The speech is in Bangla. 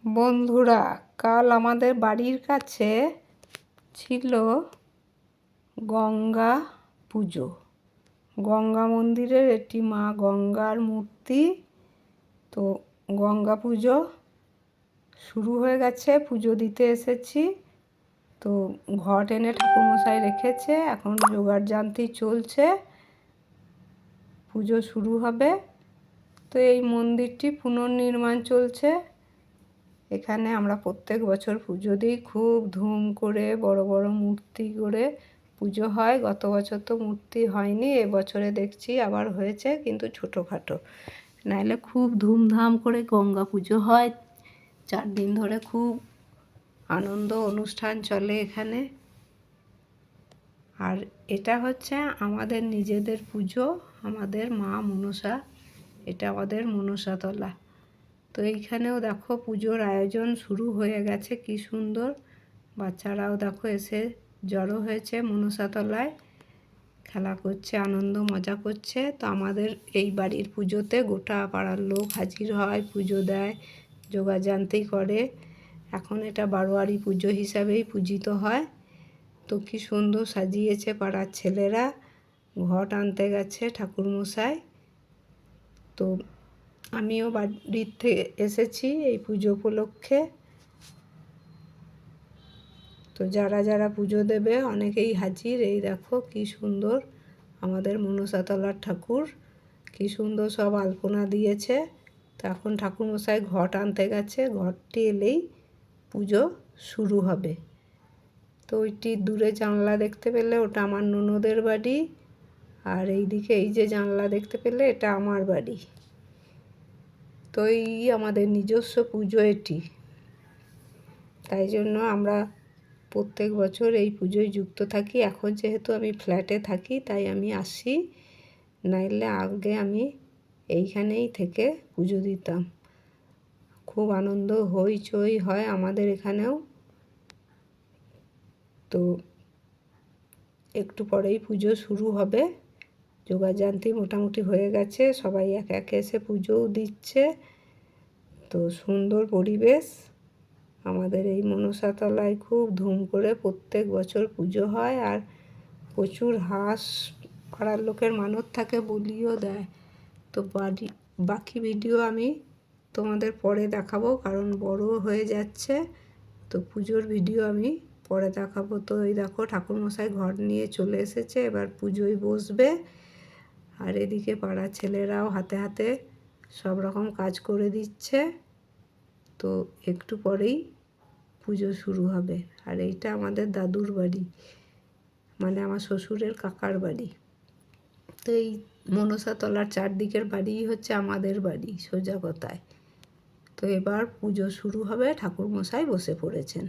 বন্ধুরা, কাল আমাদের বাড়ির কাছে ছিল গঙ্গা পুজো। গঙ্গা মন্দিরের এটি মা গঙ্গার মূর্তি। তো গঙ্গা পুজো শুরু হয়ে গেছে, পুজো দিতে এসেছি। তো ঘট এনে ঠাকুরমশাই রেখেছে, এখন জোগাড় জান্তি চলছে, পুজো শুরু হবে। তো এই মন্দিরটি পুনর্নির্মাণ চলছে। এখানে আমরা প্রত্যেক বছর পুজো দিই, খুব ধুম করে বড় বড় মূর্তি করে পুজো হয়। গত বছর তো মূর্তি হয়নি, এবছরে দেখছি আবার হয়েছে, কিন্তু ছোটোখাটো। নাহলে খুব ধুমধাম করে গঙ্গা পুজো হয়, 4 দিন ধরে খুব আনন্দ অনুষ্ঠান চলে এখানে। আর এটা হচ্ছে আমাদের নিজেদের পুজো, আমাদের মা মনসা, এটা আমাদের মনসাতলা। তো এইখানেও দেখো পুজোর আয়োজন শুরু হয়ে গেছে, কি সুন্দর। বাচ্চারাও দেখো এসে জড়ো হয়েছে মনসাতলায়, খেলা করছে, আনন্দ মজা করছে। তো আমাদের এই বাড়ির পুজোতে গোটা পাড়ার লোক হাজির হয়, পুজো দেয়, যোগাযান্তি করে। এখন এটা বারোয়ারি পুজো হিসাবেই পূজিত হয়। তো কি সুন্দর সাজিয়েছে পাড়ার ছেলেরা, ঘট আনতে গেছে ঠাকুরমশাই। তো আমিও বাড়ির থেকে এসেছি এই পুজো উপলক্ষে। তো যারা যারা পুজো দেবে অনেকেই হাজির। এই দেখো কি সুন্দর আমাদের মনসাতলার ঠাকুর, কি সুন্দর সব আলপনা দিয়েছে। তো এখন ঠাকুরমশাই ঘট আনতে গেছে, ঘটটি এলেই পুজো শুরু হবে। তো ওইটি দূরে জানলা দেখতে পেলে ওটা আমার ননদের বাড়ি, আর এইদিকে এই যে জানলা দেখতে পেলে এটা আমার বাড়ি। তো এই আমাদের নিজস্ব পুজো এটি, তাই জন্য আমরা প্রত্যেক বছর এই পুজোয় যুক্ত থাকি। এখন যেহেতু আমি ফ্ল্যাটে থাকি তাই আমি আসি, নাইলে আগে আমি এইখানেই থেকে পুজো দিতাম। খুব আনন্দ হইচই হয় আমাদের এখানেও। তো একটু পরেই পুজো শুরু হবে, যোগাযান্তি মোটামুটি হয়ে গেছে, সবাই একে একে এসে পুজোও দিচ্ছে। তো সুন্দর পরিবেশ আমাদের এই মনসাতলায়, খুব ধুম করে প্রত্যেক বছর পুজো হয়। আর প্রচুর হাঁস পাড়ার লোকের মানত থাকে, বলিও দেয়। তো বাকি ভিডিও আমি তোমাদের পরে দেখাবো, কারণ বড় হয়ে যাচ্ছে। তো পুজোর ভিডিও আমি পরে দেখাবো। তো এই দেখো ঠাকুরমশাই ঘর নিয়ে চলে এসেছে, এবার পুজোয় বসবে। আর এদিকে পাড়ার ছেলেরাও হাতে হাতে সব রকম কাজ করে দিচ্ছে। তো একটু পরেই পুজো শুরু হবে। আর এইটা আমাদের দাদুর বাড়ি, মানে আমার শ্বশুরের কাকার বাড়ি। তো এই মনসাতলার চারদিকের বাড়িই হচ্ছে আমাদের বাড়ি, সোজা কথায়। তো এবার পুজো শুরু হবে, ঠাকুরমশাই বসে পড়েছেন।